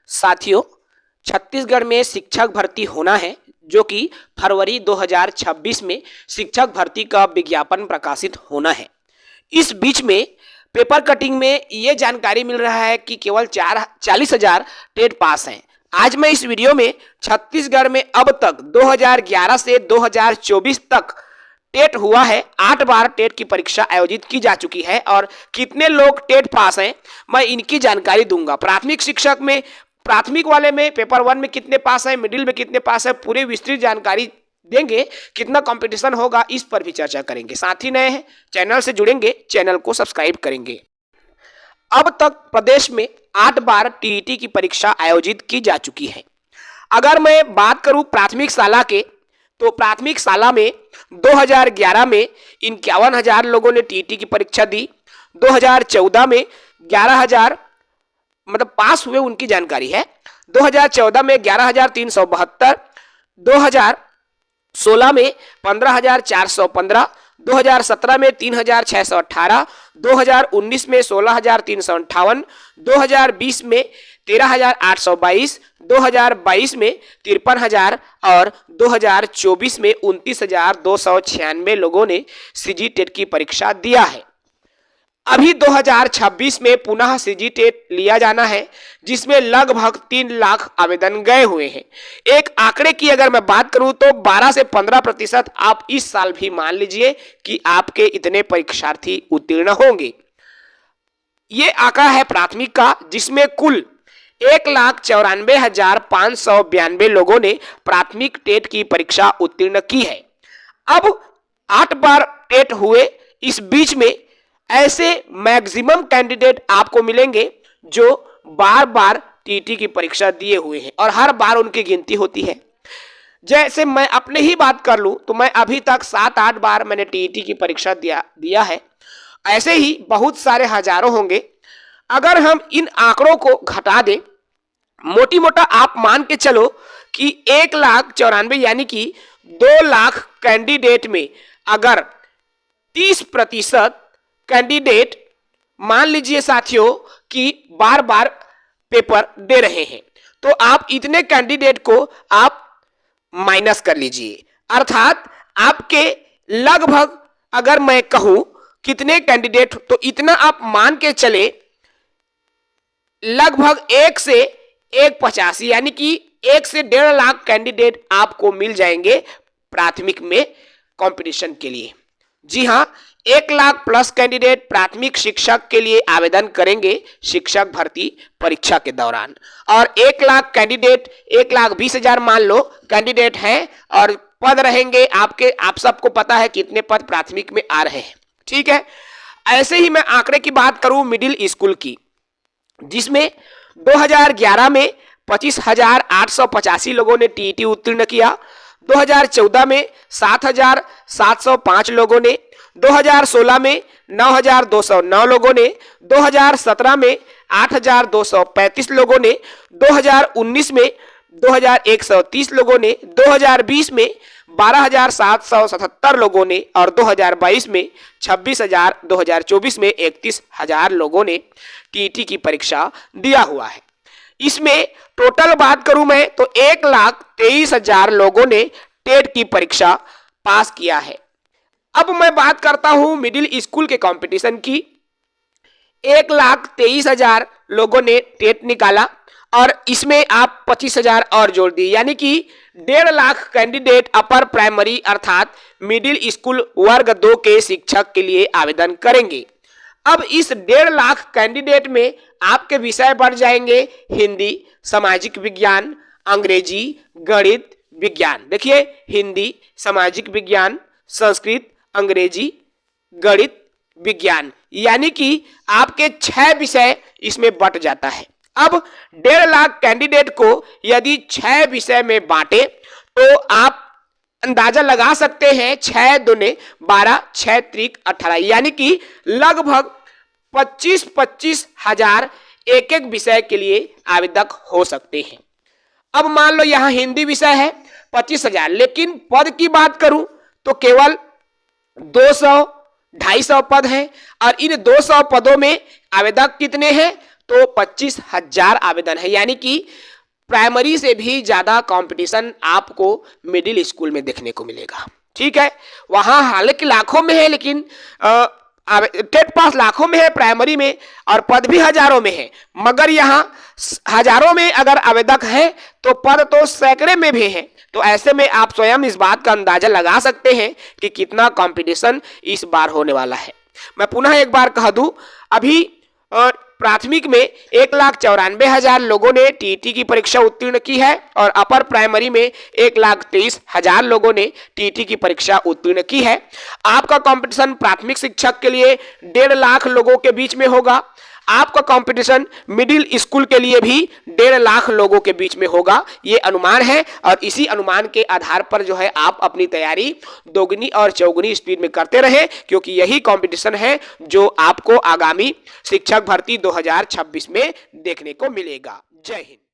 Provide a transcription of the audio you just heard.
साथियों, छत्तीसगढ़ में शिक्षक भर्ती होना है, जो कि फरवरी 2026 में शिक्षक भर्ती का विज्ञापन प्रकाशित होना है। इस बीच में पेपर कटिंग में ये जानकारी मिल रहा है कि केवल 40,000 टेट पास हैं। आज मैं इस वीडियो में छत्तीसगढ़ में अब तक 2011 से 2024 तक टेट हुआ है, 8 बार टेट की परीक्षा आयोजित की जा चुकी है और कितने लोग टेट पास हैं, मैं इनकी जानकारी दूंगा। प्राथमिक शिक्षक में, प्राथमिक वाले में पेपर 1 में कितने पास हैं, मिडिल में कितने पास है, पूरी विस्तृत जानकारी देंगे। कितना कंपटीशन होगा, इस पर भी चर्चा करेंगे। साथ ही नए हैं चैनल से जुड़ेंगे, चैनल को सब्सक्राइब करेंगे। अब तक प्रदेश में 8 बार टीईटी की परीक्षा आयोजित की जा चुकी है। अगर मैं बात करूं प्राथमिक शाला के, तो प्राथमिक शाला में 2011 में 51,000 लोगों ने टीईटी की परीक्षा दी। 2014 में 11,000 मतलब पास हुए, उनकी जानकारी है। 2014 में 11,372, 2016 में 15,415, 2017 में 3,618, 2019 में 16,358, 2020 में 13,822, 2022 में 53,000 और 2024 में 29,296 लोगों ने सीजीटेट की परीक्षा दिया है। अभी 2026 में पुनः सीजीटेट लिया जाना है, जिसमें लगभग 3 लाख आवेदन गए हुए हैं। एक आंकड़े की अगर मैं बात करूं तो 12 से 15% आप इस साल भी मान लीजिए कि आपके इतने परीक्षार्थी उत्तीर्ण होंगे। ये आंकड़ा है प्राथमिक का, जिसमें कुल 1,94,592 लोगों ने प्राथमिक टेट की परीक्षा उत्तीर्ण की है। अब 8 बार टेट हुए, इस बीच में ऐसे मैक्सिमम कैंडिडेट आपको मिलेंगे जो बार बार टीटी की परीक्षा दिए हुए हैं और हर बार उनकी गिनती होती है। जैसे मैं अपने ही बात कर लूं तो मैं अभी तक 7-8 बार मैंने टीटी की परीक्षा दिया है। ऐसे ही बहुत सारे हजारों होंगे। अगर हम इन आंकड़ों को घटा दें, मोटी मोटा आप मान के चलो कि 1,94,000 यानी कि 2 लाख कैंडिडेट में अगर 30% कैंडिडेट मान लीजिए साथियों कि बार बार पेपर दे रहे हैं, तो आप इतने कैंडिडेट को आप माइनस कर लीजिए। अर्थात आपके लगभग अगर मैं कहूं कितने कैंडिडेट, तो इतना आप मान के चले लगभग 1 से 1,85 यानी कि 1 से 1.5 लाख कैंडिडेट आपको मिल जाएंगे प्राथमिक में कंपटीशन के लिए। जी हां, 1 लाख प्लस कैंडिडेट प्राथमिक शिक्षक के लिए आवेदन करेंगे शिक्षक भर्ती परीक्षा के दौरान। और 1 लाख कैंडिडेट, 1,20,000 मान लो कैंडिडेट हैं और पद रहेंगे आपके। आप सबको पता है कितने पद प्राथमिक में आ रहे हैं, ठीक है। ऐसे ही मैं आंकड़े की बात करूं मिडिल स्कूल की, जिसमें 2011 में 25,885 लोगों ने टीईटी उत्तीर्ण किया। 2014 में 7,705 लोगों ने, 2016 में 9,209 लोगों ने, 2017 में 8,235 लोगों ने, 2019 में 2,130 लोगों ने, 2020 में 12,777 लोगों ने और 2022 में 26,000, 2024 में 31,000 लोगों ने टीईटी की परीक्षा दिया हुआ है। इसमें टोटल बात करूं मैं तो 1,23,000 लोगों ने टेट की परीक्षा पास किया है। अब मैं बात करता हूं मिडिल स्कूल के कंपटीशन की। 1,23,000 लोगों ने टेट निकाला और इसमें आप 25,000 और जोड़ दिए, यानी कि 1.5 लाख कैंडिडेट अपर प्राइमरी अर्थात मिडिल स्कूल वर्ग 2 के शिक्षक के लिए आवेदन करेंगे। अब इस 1.5 लाख कैंडिडेट में आपके विषय बढ़ जाएंगे हिंदी, सामाजिक विज्ञान, अंग्रेजी, गणित, विज्ञान। देखिए, हिंदी, सामाजिक विज्ञान, संस्कृत, अंग्रेजी, गणित, विज्ञान, यानी कि आपके 6 विषय इसमें बट जाता है। अब 1.5 लाख कैंडिडेट को यदि 6 विषय में बांटे तो आप अंदाजा लगा सकते हैं 6 दूने 12, 6 त्रिक 18, यानी कि लगभग 25-25 हजार एक एक विषय के लिए आवेदक हो सकते हैं। अब मान लो यहां हिंदी विषय है 25,000, लेकिन पद की बात करूं तो केवल 200-250 पद हैं और इन 200 पदों में आवेदक कितने हैं तो 25,000 आवेदन है, यानी कि प्राइमरी से भी ज्यादा कंपटीशन आपको मिडिल स्कूल में देखने को मिलेगा। ठीक है, वहां हालांकि लाखों में है, लेकिन टेट पास लाखों में है प्राइमरी में, और पद भी हजारों में है, मगर यहाँ हजारों में अगर आवेदक है तो पद तो सैकड़े में भी है। तो ऐसे में आप स्वयं इस बात का अंदाजा लगा सकते हैं कि कितना कंपटीशन इस बार होने वाला है। मैं पुनः एक बार कह दूं, अभी प्राथमिक में 1,94,000 लोगों ने टीईटी की परीक्षा उत्तीर्ण की है, और अपर प्राइमरी में 1,23,000 लोगों ने टीईटी की परीक्षा उत्तीर्ण की है। आपका कंपटीशन प्राथमिक शिक्षक के लिए 1.5 लाख लोगों के बीच में होगा। आपका कंपटीशन मिडिल स्कूल के लिए भी 1.5 लाख लोगों के बीच में होगा, ये अनुमान है। और इसी अनुमान के आधार पर जो है आप अपनी तैयारी दोगुनी और चौगुनी स्पीड में करते रहें, क्योंकि यही कंपटीशन है जो आपको आगामी शिक्षक भर्ती 2026 में देखने को मिलेगा। जय हिंद।